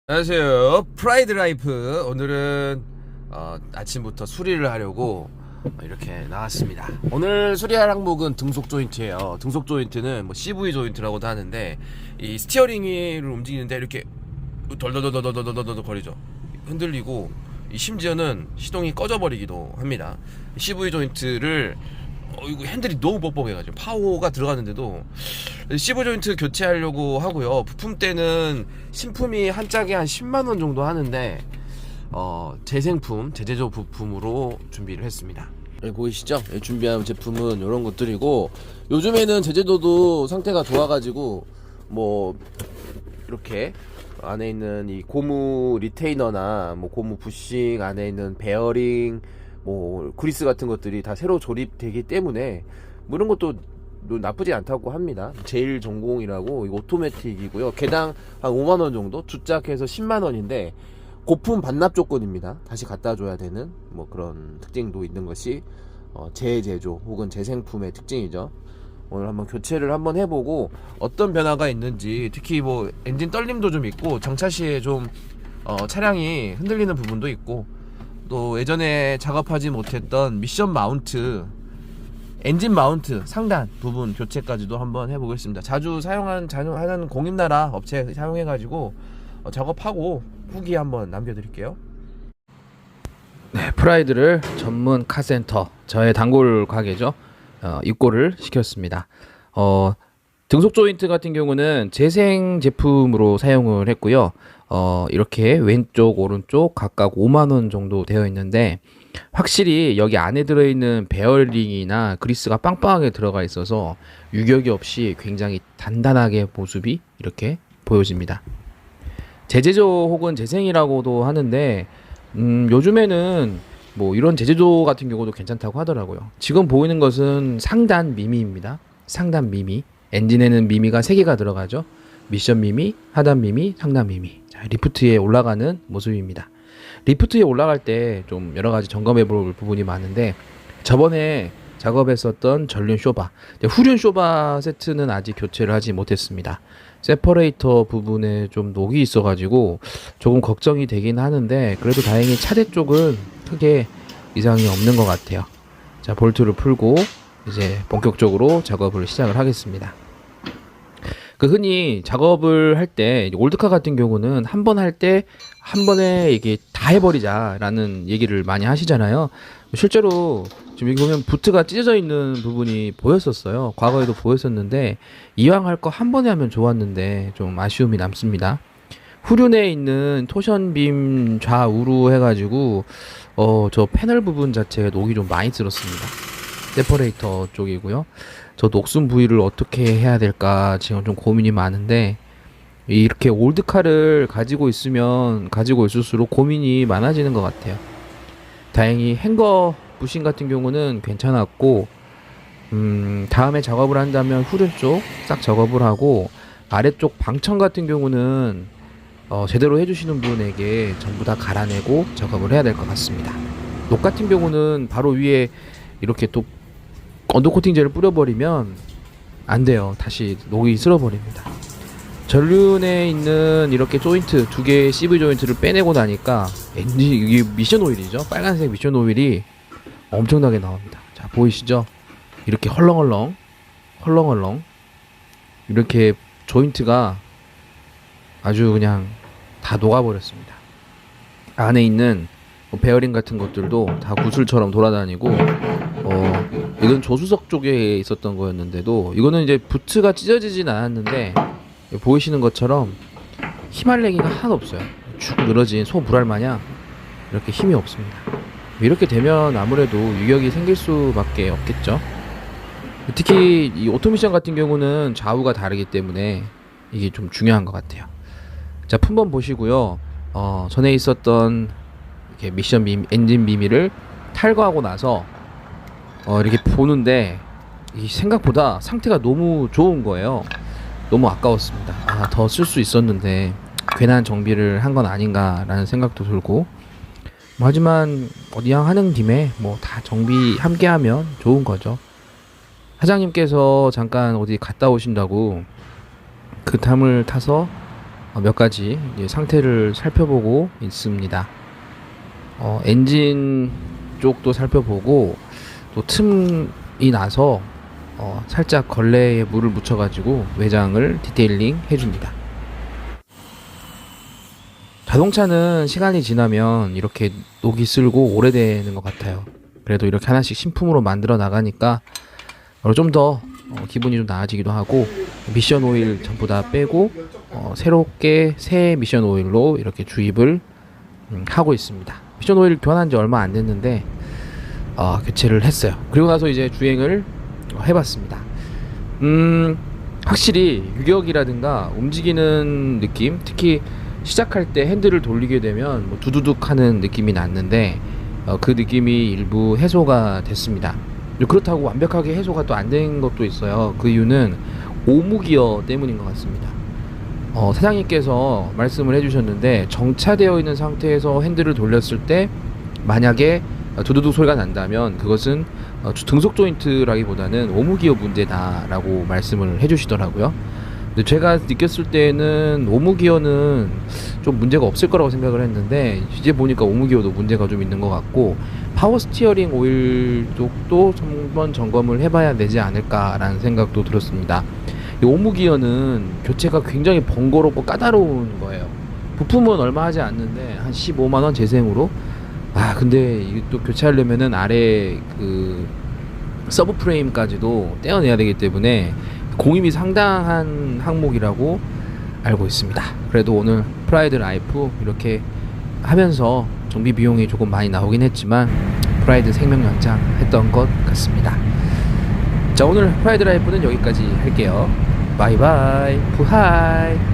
안녕하세요. 프라이드 라이프. 오늘은 아침부터 수리를 하려고 이렇게 나왔습니다. 오늘 수리할 항목은 등속 조인트예요. 등속 조인트는 뭐 CV 조인트라고도 하는데 이 스티어링 휠을 움직이는데 이렇게 덜덜덜덜덜덜덜 거리죠. 흔들리고 심지어는 시동이 꺼져버리기도 합니다. CV 조인트를 이거 핸들이 너무 뻑뻑해가지고 파워가 들어가는데도 CV 조인트 교체하려고 하고요. 부품대는 신품이 한 짝에 한 10만원 정도 하는데 재생품, 재제조 부품으로 준비를 했습니다. 여기 보이시죠? 여기 준비한 제품은 이런 것들이고, 요즘에는 제제도도 상태가 좋아가지고 뭐 이렇게 안에 있는 이 고무 리테이너나 뭐 고무 부식, 안에 있는 베어링, 뭐 그리스 같은 것들이 다 새로 조립되기 때문에 뭐 이런 것도 나쁘지 않다고 합니다. 제일 전공이라고, 이거 오토매틱이고요. 개당 한 5만원 정도, 주짝해서 10만원인데 고품 반납 조건입니다. 다시 갖다 줘야 되는 뭐 그런 특징도 있는 것이 재제조 혹은 재생품의 특징이죠. 오늘 한번 교체를 한번 해보고 어떤 변화가 있는지, 특히 뭐 엔진 떨림도 좀 있고 장차 시에 좀 차량이 흔들리는 부분도 있고, 또 예전에 작업하지 못했던 미션 마운트, 엔진 마운트 상단 부분 교체까지도 한번 해보겠습니다. 자주 사용하는 공입나라 업체 사용해가지고 작업하고 후기 한번 남겨드릴게요. 네, 프라이드를 전문 카센터, 저의 단골 가게죠. 입고를 시켰습니다. 등속 조인트 같은 경우는 재생 제품으로 사용을 했고요. 이렇게 왼쪽 오른쪽 각각 5만원 정도 되어 있는데, 확실히 여기 안에 들어있는 베어링이나 그리스가 빵빵하게 들어가 있어서 유격이 없이 굉장히 단단하게 모습이 이렇게 보여집니다. 재제조 혹은 재생이라고도 하는데 요즘에는 뭐 이런 재제조 같은 경우도 괜찮다고 하더라고요. 지금 보이는 것은 상단 미미입니다. 상단 미미. 엔진에는 미미가 3개가 들어가죠. 미션 미미, 하단 미미, 상단 미미. 자, 리프트에 올라가는 모습입니다. 리프트에 올라갈 때 좀 여러가지 점검해 볼 부분이 많은데, 저번에 작업했었던 전륜 쇼바, 후륜 쇼바 세트는 아직 교체를 하지 못했습니다. 세퍼레이터 부분에 좀 녹이 있어가지고 조금 걱정이 되긴 하는데, 그래도 다행히 차대 쪽은 크게 이상이 없는 것 같아요. 자, 볼트를 풀고 이제 본격적으로 작업을 시작을 하겠습니다. 흔히 작업을 할 때 올드카 같은 경우는 한 번 할 때 한 번에 이게 다 해버리자라는 얘기를 많이 하시잖아요. 실제로 지금 여기 보면 부트가 찢어져 있는 부분이 보였었어요. 과거에도 보였었는데, 이왕 할 거 한 번에 하면 좋았는데 좀 아쉬움이 남습니다. 후륜에 있는 토션빔 좌우로 해가지고 저 패널 부분 자체가 녹이 좀 많이 들었습니다. 세퍼레이터 쪽이고요. 저 녹슨 부위를 어떻게 해야 될까 지금 좀 고민이 많은데, 이렇게 올드카를 가지고 있을수록 고민이 많아지는 것 같아요. 다행히 행거 부신 같은 경우는 괜찮았고, 다음에 작업을 한다면 후륜 쪽 싹 작업을 하고, 아래쪽 방청 같은 경우는 제대로 해주시는 분에게 전부 다 갈아내고 작업을 해야 될 것 같습니다. 녹 같은 경우는 바로 위에 이렇게 또 언더코팅제를 뿌려버리면 안 돼요. 다시 녹이 쓸어버립니다. 전륜에 있는 이렇게 조인트 2개의 CV 조인트를 빼내고 나니까 엔진, 이게 미션 오일이죠. 빨간색 미션 오일이 엄청나게 나옵니다. 자, 보이시죠? 이렇게 헐렁헐렁 이렇게 조인트가 아주 그냥 다 녹아버렸습니다. 안에 있는 베어링 같은 것들도 다 구슬처럼 돌아다니고, 이건 조수석 쪽에 있었던 거였는데도, 이거는 이제 부트가 찢어지진 않았는데 보이시는 것처럼 힘할 내기가 하나도 없어요. 축 늘어진 소 불알 마냥 이렇게 힘이 없습니다. 이렇게 되면 아무래도 유격이 생길 수밖에 없겠죠. 특히 이 오토미션 같은 경우는 좌우가 다르기 때문에 이게 좀 중요한 것 같아요. 자, 품번 보시고요. 전에 있었던 이렇게 미션 빔, 엔진 미미를 탈거하고 나서 이렇게 보는데, 이 생각보다 상태가 너무 좋은 거예요. 너무 아까웠습니다. 더 쓸 수 있었는데 괜한 정비를 한 건 아닌가라는 생각도 들고, 하지만 이왕 하는 김에 뭐 다 정비 함께 하면 좋은 거죠. 사장님께서 잠깐 어디 갔다 오신다고 그 탐을 타서 몇 가지 이제 상태를 살펴보고 있습니다. 엔진 쪽도 살펴보고 또 틈이 나서 살짝 걸레에 물을 묻혀가지고 외장을 디테일링 해줍니다. 자동차는 시간이 지나면 이렇게 녹이 슬고 오래되는 것 같아요. 그래도 이렇게 하나씩 신품으로 만들어 나가니까 좀 더 기분이 좀 나아지기도 하고, 미션 오일 전부 다 빼고 새롭게 새 미션 오일로 이렇게 주입을 하고 있습니다. 미션 오일 교환한 지 얼마 안 됐는데 교체를 했어요. 그리고 나서 이제 주행을 해봤습니다. 확실히 유격이라든가 움직이는 느낌, 특히 시작할 때 핸들을 돌리게 되면 뭐 두두둑 하는 느낌이 났는데 그 느낌이 일부 해소가 됐습니다. 그렇다고 완벽하게 해소가 또 안 된 것도 있어요. 그 이유는 오무기어 때문인 것 같습니다. 사장님께서 말씀을 해주셨는데, 정차되어 있는 상태에서 핸들을 돌렸을 때 만약에 두두둑 소리가 난다면 그것은 등속 조인트라기보다는 오무기어 문제다라고 말씀을 해주시더라고요. 근데 제가 느꼈을 때는 오무기어는 좀 문제가 없을 거라고 생각을 했는데, 이제 보니까 오무기어도 문제가 좀 있는 것 같고, 파워 스티어링 오일 쪽도 한번 점검을 해봐야 되지 않을까라는 생각도 들었습니다. 이 오무기어는 교체가 굉장히 번거롭고 까다로운 거예요. 부품은 얼마 하지 않는데 한 15만원 재생으로, 근데 이게 또 교체하려면은 아래 그 서브 프레임까지도 떼어내야 되기 때문에 공임이 상당한 항목이라고 알고 있습니다. 그래도 오늘 프라이드 라이프 이렇게 하면서 정비 비용이 조금 많이 나오긴 했지만 프라이드 생명 연장 했던 것 같습니다. 자, 오늘 프라이드 라이프는 여기까지 할게요. 바이바이. 부하이.